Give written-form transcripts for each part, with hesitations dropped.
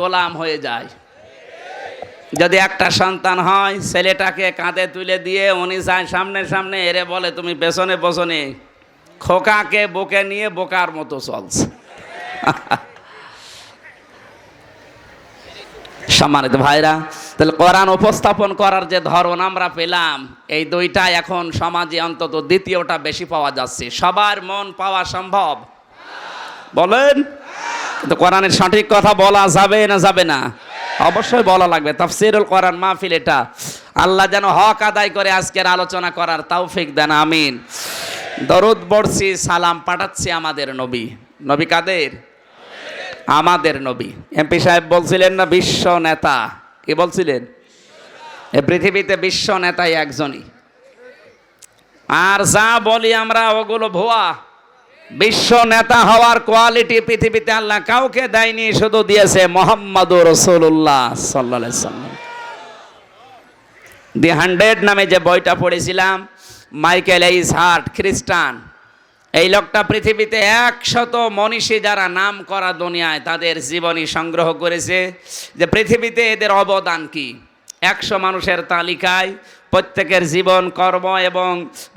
গোলাম হয়ে যায়। যদি একটা সন্তান হয়, ছেলেটাকে কাঁধে তুলে দিয়ে উনি যায় সামনে সামনে, এরে বলে তুমি পেছনে পেছনে, খোকাকে বুকে নিয়ে বোকার মতো চলছে। সম্মানিত ভাইরা, তাহলে কোরআন উপস্থাপন করার যে ধরন আমরা পেলাম, এই দুইটা এখন সমাজে অন্তত দ্বিতীয়টা বেশি পাওয়া যাচ্ছে। সবার মন পাওয়া সম্ভব? বলেন। কিন্তু কোরআনের সঠিক কথা বলা যাবে না যাবে না? অবশ্যই বলা লাগবে। তাফসীরুল কোরআন মাহফিল এটা, আল্লাহ যেন হক আদায় করে আজকের আলোচনা করার তৌফিক দেন, আমিন। দরুদ পড়ছি, সালাম পাঠাচ্ছি আমাদের নবী। নবী কাদের? আমাদের নবী। এমপি সাহেব বলছিলেন না বিশ্ব নেতা, কি বলছিলেন? এই পৃথিবীতে বিশ্ব নেতাই একজনই, আর যা বলি আমরা ওগুলো ভুয়া। বিশ্ব নেতা হওয়ার কোয়ালিটি পৃথিবীতে আল্লাহ কাউকে দেয়নি, শুধু দিয়েছে মুহাম্মাদুর রাসূলুল্লাহ সাল্লাল্লাহু আলাইহি ওয়াসাল্লাম। দি 100 নামে যে বইটা পড়েছিলাম, মাইকেল এইচ হার্ট, খ্রিস্টান, এই লোকটা পৃথিবীতে 100 মনীষী যারা নাম করা দুনিয়ায় তাদের জীবনী সংগ্রহ করেছে, যে পৃথিবীতে এদের অবদান কি। 100 মানুষের তালিকায় প্রত্যেকের জীবন, কর্ম এবং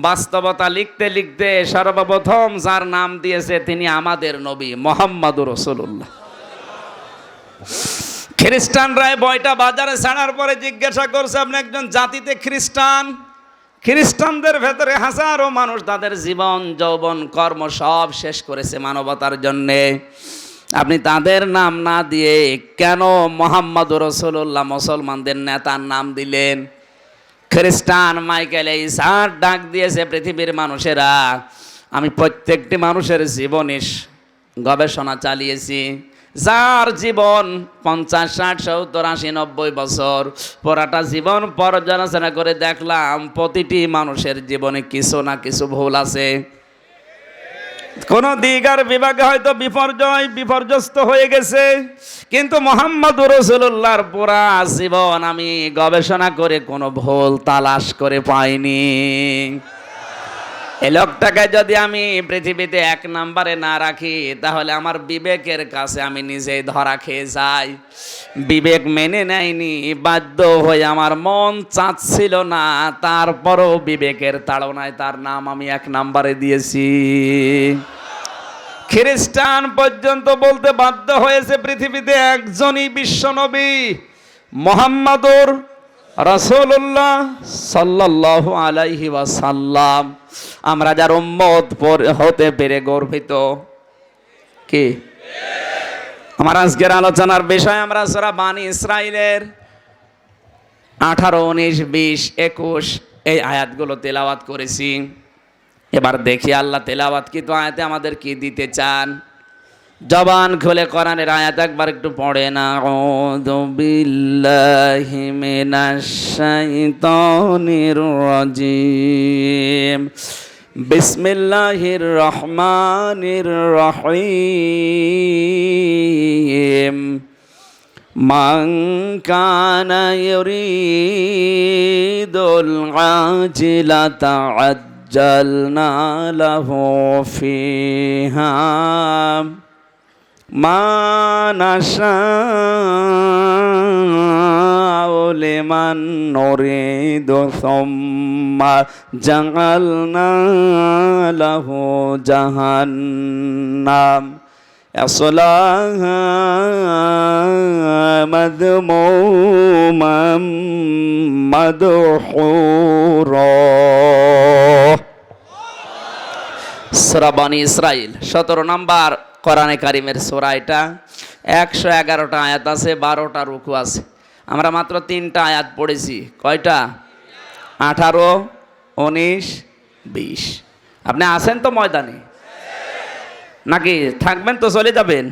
বাস্তবতা লিখতে লিখতে সর্বপ্রথম যার নাম দিয়েছে তিনি আমাদের নবী মুহাম্মাদুর রাসূলুল্লাহ। খ্রিস্টানরা বইটা বাজারে ছাড়ার পরে জিজ্ঞাসা করছে, আপনি একজন জাতিতে খ্রিস্টান, খ্রিস্টানদের ভেতরে হাজারো মানুষ তাদের জীবন, যৌবন, কর্ম সব শেষ করেছে মানবতার জন্যে, আপনি তাদের নাম না দিয়ে কেন মুহাম্মাদুর রাসূলুল্লাহ মুসলমানদের নেতার নাম দিলেন? খ্রিস্টান মাইকেল এইচ হার্ট ডাক দিয়েছে, পৃথিবীর মানুষেরা, আমি প্রত্যেকটি মানুষের জীবনে গবেষণা চালিয়েছি, যার জীবন 50, 60, 70, 80, 90 বছর, পুরাটা জীবন পর্যালোচনা করে দেখলাম প্রতিটি মানুষের জীবনে কিছু না কিছু ভুল আছে। কোন দিক আর বিভাগে হয়তো বিপর্যস্ত হয়ে গেছে, কিন্তু মুহাম্মাদুর রাসূলুল্লাহর পুরা জীবন আমি গবেষণা করে কোনো ভুল তালাশ করে পাইনি। এই লোকটাকে যদি আমি পৃথিবীতে 1 নম্বরে না রাখি, তাহলে আমার বিবেকের কাছে আমি নিজেই ধরা খেয়ে যাই। বিবেক মেনে নেয়নি, বাধ্য হয়ে আমার মন চাচ্ছিল না, তারপরও বিবেকের তাড়নায় তার নাম আমি 1 নম্বরে দিয়েছি। খ্রিস্টান পর্যন্ত বলতে বাধ্য হয়েছে পৃথিবীতে একজনই বিশ্বনবী মুহাম্মাদুর রাসূলুল্লাহ সাল্লাল্লাহু আলাইহি ওয়াসাল্লাম। আমরা যার উম্মত হতে পেরে গর্বিত। কি আমার আজকের আলোচনার বিষয়, আমরা সূরা বানী ইসরাঈলের 18, 19, 20, 21 এই আয়াতগুলো তেলাওয়াত করেছি। এবার দেখি আল্লাহ তেলাওয়াতকৃত আয়াতে আমাদের কি দিতে চান। জবান খুলে কোরআনের আয়াত একবার একটু পড়েন। আউযু বিল্লাহি মিনাশ শাইতানির রাজিম। বিসমিল্লাহির রহমানির রহিম। মান কানা ইউরিদুল আজিলাতা আজ্জালনা লাহু ফিহা মা নাশাউ লিমান নুরিদু সুম্মা জাআলনা লাহু জাহান্নাম ইয়াসলাহা মাদমুমান মাদহুরা। সূরা বানী ইসরাঈল 17 নম্বর কোরআনে কারিমের সূরা। এটা 111টা আয়াত আছে, 12টা রুকু আছে। আমরা মাত্র 3টা আয়াত পড়েছি। কয়টা? 18, 19, 20। আপনি আছেন তো ময়দানে নাকি থাকবেন তো চলে যাবেন?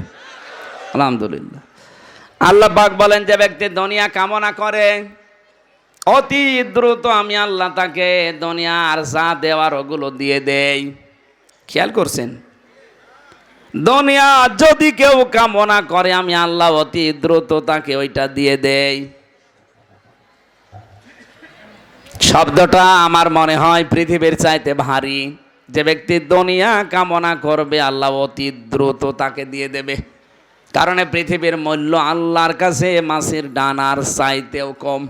আলহামদুলিল্লাহ। আল্লাহ পাক বলেন, যে ব্যক্তি দুনিয়া কামনা করে অতি দ্রুত আমি আল্লাহ তাকে দুনিয়ার যা দেওয়ার ওগুলো দিয়ে দেই। খেয়াল করছেন? দুনিয়া যদি কেউ কামনা করে আমি আল্লাহ অতি দ্রুত তাকে ওইটা দিয়ে দেই। শব্দটা আমার মনে হয় পৃথিবীর চাইতে ভারী। যে ব্যক্তি দুনিয়া কামনা করবে আল্লাহ অতি দ্রুত তাকে দিয়ে দেবে। কারণে পৃথিবীর মূল্য আল্লাহর কাছে মাছের ডানার চাইতেও কম।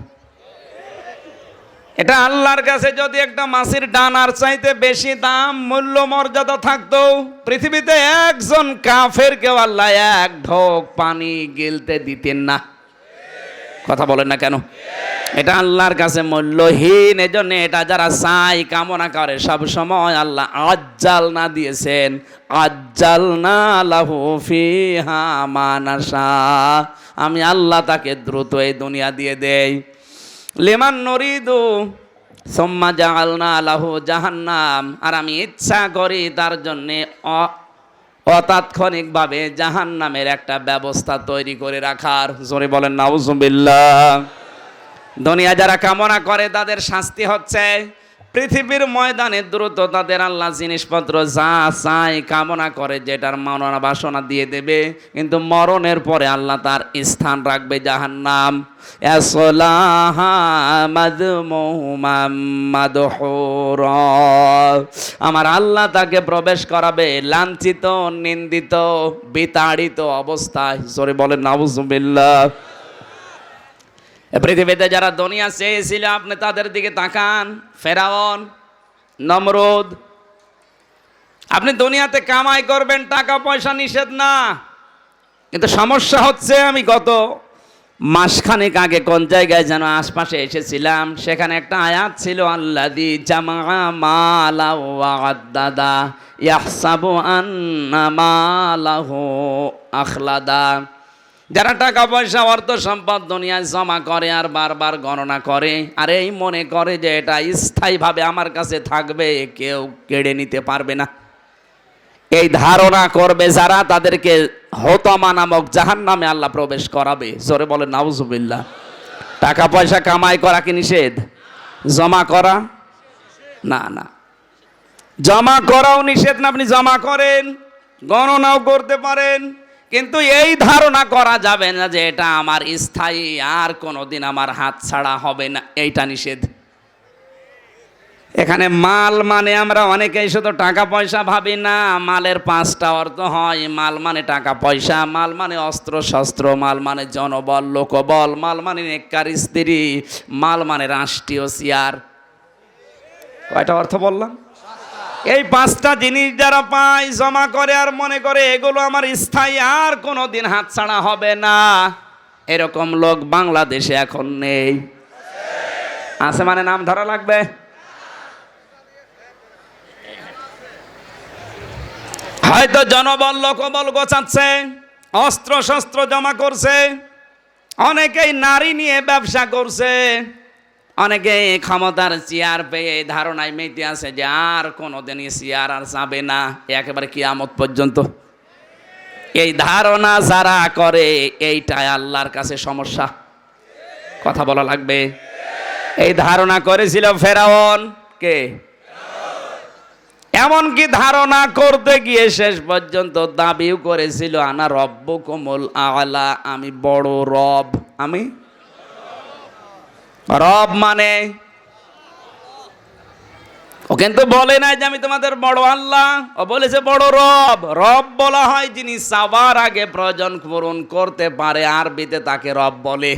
এটা আল্লাহর কাছে যদি একটা মাছের ডানার চাইতে বেশি দাম মূল্য মর্যাদা থাকতো, পৃথিবীতে একজন কাফেরকেও আল্লাহ এক ঢোক পানি গিলতে দিতেন না। কথা বলেন না কেন? এটা আল্লাহর কাছে মূল্যহীন। এজন্য এটা যারা চাই, কামনা করে, সব সময় আল্লাহ আজ্জাল না দিয়েছেন, আজ্জাল না লাহু ফিহা মা নাশা। আমি আল্লাহ তাকে দ্রুত এই দুনিয়া দিয়ে দেই। লিমান নরিদু সুম্মা জাআলনা লাহু জাহান্নাম। আর আমি ইচ্ছা করি তার জন্যে অতাৎক্ষণিকভাবে জাহান্নামের একটা ব্যবস্থা তৈরি করে রাখার। জোরে বলেন নাউজুবিল্লাহ। দুনিয়া যারা কামনা করে তাদের শাস্তি হচ্ছে পৃথিবীর ময়দানে দ্রুত তাদের আল্লাহ জিনিসপত্র যা চায় কামনা করে যেটার মাননা বাসনা দিয়ে দেবে, কিন্তু মরণের পরে আল্লাহ তার স্থান রাখবে জাহান্নাম। ইয়াসলাহা মাদমুমান মাদহুরা। আমার আল্লাহ তাকে প্রবেশ করাবে লাঞ্ছিত, নিন্দিত, বিতাড়িত অবস্থায়। জোরে বলেন নাউজুবিল্লাহ। পৃথিবীতে যারা দুনিয়া চেয়েছিল আপনি তাদের দিকে তাকান। ফেরাউন, নমরুদ। আপনি দুনিয়াতে কামাই করবেন, টাকা পয়সা নিষেধ না, কিন্তু সমস্যা হচ্ছে আমি গত মাসখানেক আগে কোন জায়গায় যেন আশপাশে এসেছিলাম, সেখানে একটা আয়াত ছিল আল্লাযী জামা মালা ওয়া আদ্দাদা ইয়াহসাবু আন্না মালাহু আখলাদা। যারা টাকা পয়সা অর্থ সম্পদ দুনিয়ায় জমা করে আর বারবার গণনা করে আর এই মনে করে যে এটা স্থায়ীভাবে আমার কাছে থাকবে, কেউ কেড়ে নিতে পারবে না, এই ধারণা করবে যারা, তাদেরকে হোতামা নামক জাহান্নামে আল্লাহ প্রবেশ করাবে। জোরে বলেন নাউজুবিল্লাহ। টাকা পয়সা কামাই করা কি নিষেধ? জমা করা না, না, জমা করাও নিষেধ না। আপনি জমা করেন, গণনাও করতে পারেন, কিন্তু এই ধারণা করা যাবে না যে এটা আমার স্থায়ী, আর কোনোদিন আমার হাত ছাড়া হবে না, এইটা নিষেধ। এখানে মাল মানে আমরা অনেকেই শুধু টাকা পয়সা ভাবি না, মালের 5টা অর্থ হয়। মাল মানে টাকা পয়সা, মাল মানে অস্ত্র শস্ত্র, মাল মানে জনবল লোকবল, মাল মানে নেককার স্ত্রী, মাল মানে রাষ্ট্রীয় চেয়ার। কয়টা অর্থ বললাম? এই 5টা জিনিস যারা পায়, জমা করে আর মনে করে এগুলো আমার স্থায়ী, আর কোনোদিন হাত ছাড়া হবে না, এরকম লোক বাংলাদেশে এখন নেই। আছে মানে নাম ধরা লাগবে। হয়তো জনবল লোকবল গোছাচ্ছে, অস্ত্র শস্ত্র জমা করছে, অনেকেই নারী নিয়ে ব্যবসা করছে, অনেকে ক্ষমতার চেয়ার পেয়ে ধারণায় মেতে আছে যে আর কোনোদিন চেয়ার আর যাবে না, একেবারে কিয়ামত পর্যন্ত। এই ধারণা যারা করে এইটাই আল্লাহর কাছে সমস্যা। কথা বলা লাগবে। এই ধারণা করেছিল ফেরাউন। কে? এমনকি ধারণা করতে গিয়ে শেষ পর্যন্ত দাবিও করেছিল আনা রব্বুকুমুল আ'লা, আমি বড় রব। আমি রব মানে ও কিন্তু বলে নাই যে আমি তোমাদের বড় আল্লাহ, ও বলেছে বড় রব। রব বলা হয় যিনি সবার আগে প্রয়োজন পূরণ করতে পারে, আরবিতে তাকে রব বলে।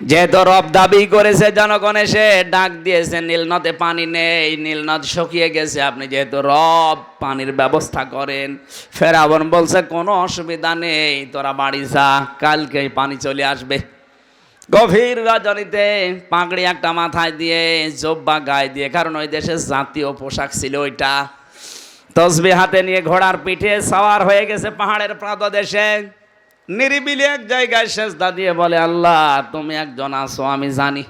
যেহেতু রব দাবি করেছে, জনগণ এসে ডাক দিয়েছে নীলনদে পানি নেই, নীলনদ শুকিয়ে গেছে, আপনি যেহেতু রব পানির ব্যবস্থা করেন। ফেরাউন বলছে কোনো অসুবিধা নেই, তোরা বাড়ি যা, কালকেই পানি চলে আসবে। গভীর রজনীতে পাগড়ি একটা মাথায় দিয়ে, জব্বা গায়ে দিয়ে, কারণ ওই দেশের জাতীয় পোশাক ছিল ওইটা, তসবিহ হাতে নিয়ে ঘোড়ার পিঠে সওয়ার হয়ে গেছে পাহাড়ের প্রান্তদেশে। নিরিবিলি এক জায়গায় সেজদা দিয়ে বলে, আল্লাহ তুমি একজন আছো, আমি জানি,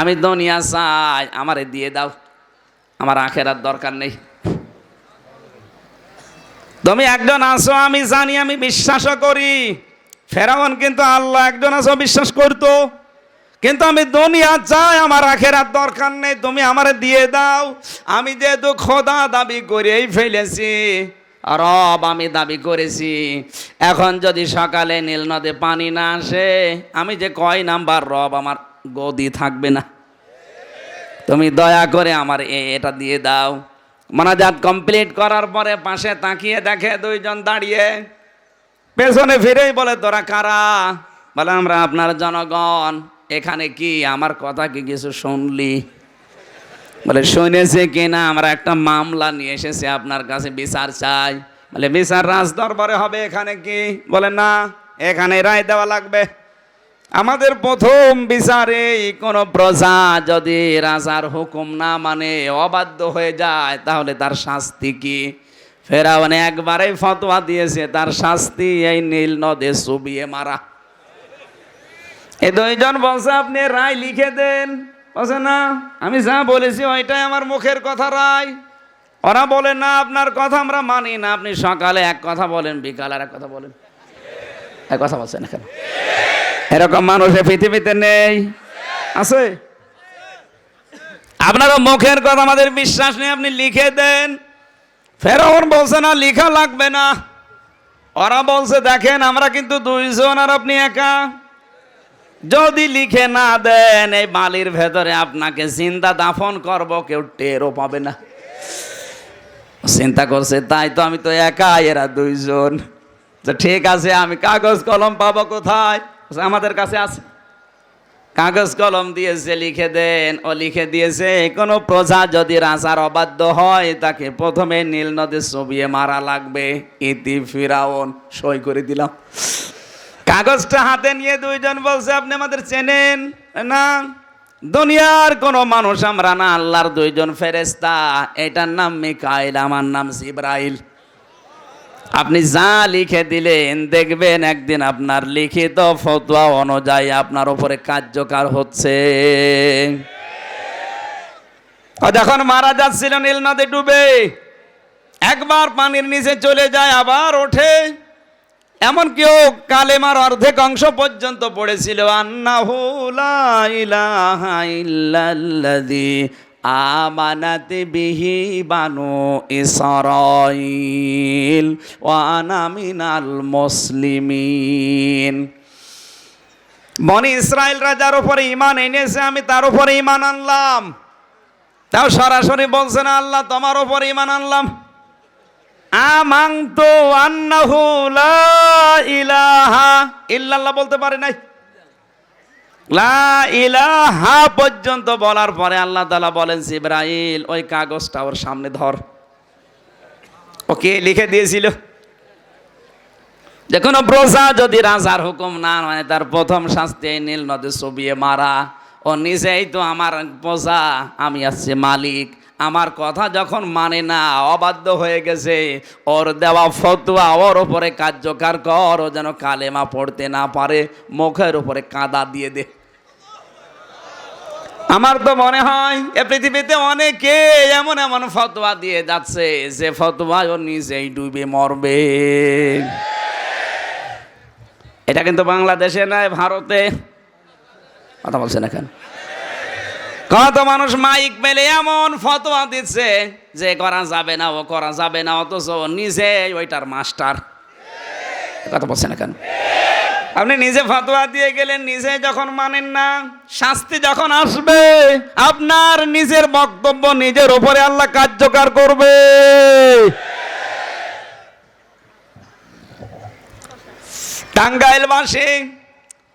আমি দুনিয়া চাই, আমারে দিয়ে দাও, আমার আখেরাত দরকার নেই। তুমি একজন আছো আমি জানি, আমি বিশ্বাসও করি। ফেরাউন কিন্তু আল্লাহ একজন আছো বিশ্বাস করতো, কিন্তু আমি দুনিয়া চাই, আমার আখেরাত দরকার নেই, তুমি আমারে দিয়ে দাও। আমি যেহেতু খোদা দাবি করেই ফেলেছি, রব আমি দাবি করেছি, এখন যদি সকালে নীল নদে পানি না আসে, আমি যে কয় নাম্বার রব, আমার গদি থাকবে না। তুমি দয়া করে আমার এটা দিয়ে দাও। মোনাজাত কমপ্লিট করার পরে পাশে তাকিয়ে দেখে দুইজন দাঁড়িয়ে। পেছনে ফিরেই বলে তোরা কারা? বলে আমরা আপনার জনগণ। এখানে কি আমার কথা কি কিছু শুনলি? বলে শুনেছে কিনা, আমরা একটা মামলা নিয়ে এসেছি আপনার কাছে, বিচার চাই। বলে বিচার রাজ দরবারে হবে, এখানে কি? বলে না, এখানে রায় দেওয়া লাগবে। আমাদের প্রথম বিচারে কোনো প্রজা যদি রাজার হুকুম না মানে অবাধ্য হয়ে যায় তাহলে তার শাস্তি কি? ফেরাউন একবারেই ফতোয়া দিয়েছে, তার শাস্তি এই নীল নদে চুবিয়ে মারা। এই দুইজন বলছে আপনি রায় লিখে দেন। বলছে না, আমি যা বলেছি ওইটাই আমার মুখের কথা রায়। ওরা বলে না, আপনার কথা আমরা মানি না। আপনি সকালে এক কথা বলেন, বিকালে আর এক কথা বলেন। এক কথা বলছেন কেন? এরকম মানুষ পৃথিবীতে নেই? আছে? আপনারও মুখের কথা আমাদের বিশ্বাস নেই, আপনি লিখে দেন। ফেরাউন বলছে না, লিখা লাগবে না। ওরা বলছে দেখেন আমরা কিন্তু দুইজন আর আপনি একা, যদি লিখে না দেন এই বালির ভেতরে আপনাকে জিন্দা দাফন করব, কেউ টেরও পাবে না। চিন্তা করছে তাই তো, আমি তো একা, এরা দুইজন। তো ঠিক আছে, আমি কাগজ কলম পাবো কোথায়? আমাদের কাছে আছে। কাগজ কলম দিয়েছে, লিখে দেন। ও লিখে দিয়েছে কোনো প্রজা যদি রাজার অবাধ্য হয় তাকে প্রথমে নীল নদে চুবিয়ে মারা লাগবে। ইতি ফিরাউন। সই করে দিলাম। কাগজটা হাতে নিয়ে দুইজন বলছে আপনি আমাদের চেনেন না? দুনিয়ার কোন মানুষ আমরা না, আল্লাহর দুইজন ফেরেশতা। এটার নাম মিকাইল, আমার নাম জিবরাইল। আপনি যা লিখে দিলেন দেখবেন একদিন আপনার লিখিত ফতোয়া অনুযায়ী আপনার উপরে কার্যকর হচ্ছে। যখন মারা যাচ্ছিল নীল নদে ডুবে, একবার পানির নিচে চলে যায় আবার ওঠে। এমন কেউ কালেমার অর্ধেক অংশ পর্যন্ত পড়েছিল, আন্নাহু লা ইলাহা ইল্লাল্লাযী আমানাত বিহি বানু ইসরাঈল ওয়া আনা মিনাল মুসলিমিন। বনি ইসরাইল রাজার উপরে ঈমান এনেছে, আমি তার উপরে ঈমান আনলাম। তাও সরাসরি বলছে না আল্লাহ তোমার উপরে ঈমান আনলাম। আমানতু আন্নাহু লা ইলাহা ইল্লাল্লাহ বলতে পারে নাই। লা ইলাহা পর্যন্ত বলার পরে আল্লাহ তাআলা বলেন জিবরাইল ওই কাগজটা ওর সামনে ধর। ওকে লিখে দিয়েছিল যে কোনো প্রজা যদি রাজার হুকুম না মানে তার প্রথম শাস্তি নীল নদে চুবিয়ে মারা। ও নিজেই তো আমার প্রজা, আমি আছি মালিক। আমার কথা যখন মানে না, অবাধ্য হয়ে গেছে, ওর দেওয়া ফতোয়া ওর উপরে কার্যকর কর, ও যেন কালেমা পড়তে না পারে, মুখের উপরে কাদা দিয়ে দে। আমার তো মনে হয় এ পৃথিবীতে অনেকে এমন এমন ফতোয়া দিয়ে যাচ্ছে যে ফতোয়া ও নিজেই ডুবে মরবে। এটা কিন্তু বাংলাদেশে নয়, ভারতে। কথা বলছেন এখন? কত মানুষ মাইক মেলে এমন ফতোয়া দিচ্ছে যে করা যাবে না, ও করা যাবে না, অথচ নিজে ওইটার মাস্টার। কথা বলছেন এখন? আপনি নিজে ফতোয়া দিয়ে গেলেন, নিজে যখন মানেন না, শাস্তি যখন আসবে আপনার নিজের বক্তব্য নিজের উপরে আল্লাহ কার্যকর করবে। টাঙ্গাইলবাসী,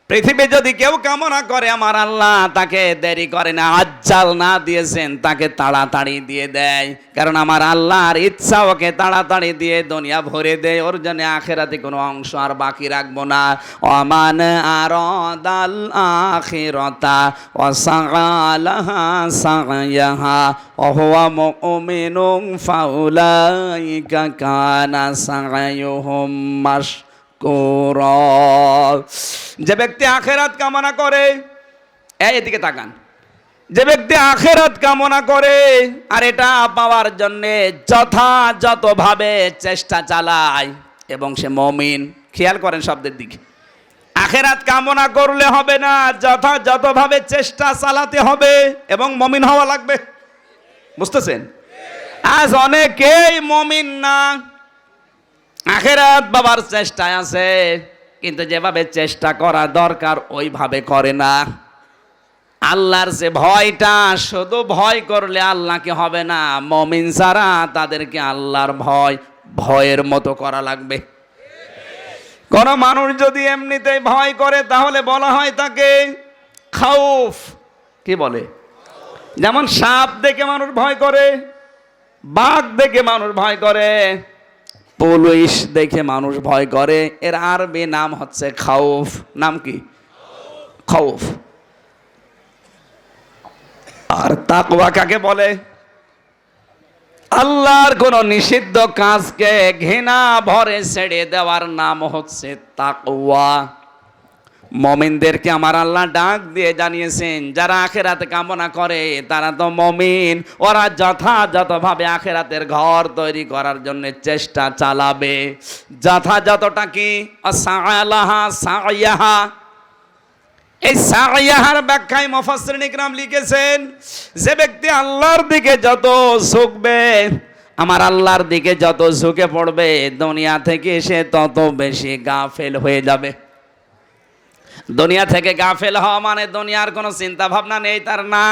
পৃথিবী যদি কেউ কামনা করে আমার আল্লাহ তাকে দেরি করে না, আজ্জাল না দিয়েছেন, তাকে তাড়াতাড়ি দিয়ে দেয়। কারণ আমার আল্লাহর ইচ্ছা ওকে তাড়াতাড়ি দিয়ে দুনিয়া ভরে দেয়, ওর জন্য আখিরাতে কোনো অংশ আর বাকি রাখবো না। ওমান আরাদাল আখিরাতা ওয়া সাআলাহা সায়াহা ওয়া হুয়া মুমিনুন ফাউলাইকা কানা সায়ুহুম মাশ। যে ব্যক্তি আখেরাত কামনা করে, এদিকে তাকান, যে ব্যক্তি আখেরাত কামনা করে আর এটা পাওয়ার জন্যে যথাযথভাবে চেষ্টা চালায় এবং সে মুমিন। খেয়াল করেন শব্দের দিকে, আখেরাত কামনা করলে হবে না, যথাযথভাবে চেষ্টা চালাতে হবে এবং মুমিন হওয়া লাগবে। বুঝতেছেন? আজ অনেকেই মুমিন না, আখেরাত বাবার চেষ্টায় আছে, কিন্তু যেভাবে চেষ্টা করা দরকার ওইভাবে করে না। আল্লাহর যে ভয়টা, শুধু ভয় করলে আল্লাহকে হবে না, মুমিন যারা তাদেরকে আল্লাহর ভয়ের মতো করা লাগবে। কোন মানুষ যদি এমনিতেই ভয় করে তাহলে বলা হয় তাকে খাউফ। কি বলে? যেমন সাপ দেখে মানুষ ভয় করে, বাঘ দেখে মানুষ ভয় করে, পুলিশ দেখে মানুষ ভয় করে, এর আরবি নাম হচ্ছে খাউফ। নাম কি? খাউফ। আর তাকওয়া কাকে বলে? আল্লাহর কোন নিষিদ্ধ কাজকে ঘৃণা ভরে ছেড়ে দেওয়ার নাম হচ্ছে তাকওয়া। মুমিনদেরকে আমার আল্লাহ ডাক দিয়ে জানিয়েছেন, যারা আখিরাতে কামনা করে তারা তো মুমিন, ওরা যথাযথভাবে আখিরাতের ঘর তৈরি করার জন্য চেষ্টা চালাবে। যথাযথটা কি? আসালাহা সাইয়াহা। এই সাইয়াহার ব্যাখ্যায় মুফাসসিরিন ইকরাম লিখেছেন, যে ব্যক্তি আল্লাহর দিকে যত ঝুঁকবে, আমার আল্লাহর দিকে যত ঝুঁকে পড়বে, দুনিয়া থেকে সে তত বেশি গাফেল হয়ে যাবে। দুনিয়া থেকে গাফেল হওয়া মানে দুনিয়ার কোনো চিন্তা ভাবনা নেই তার না।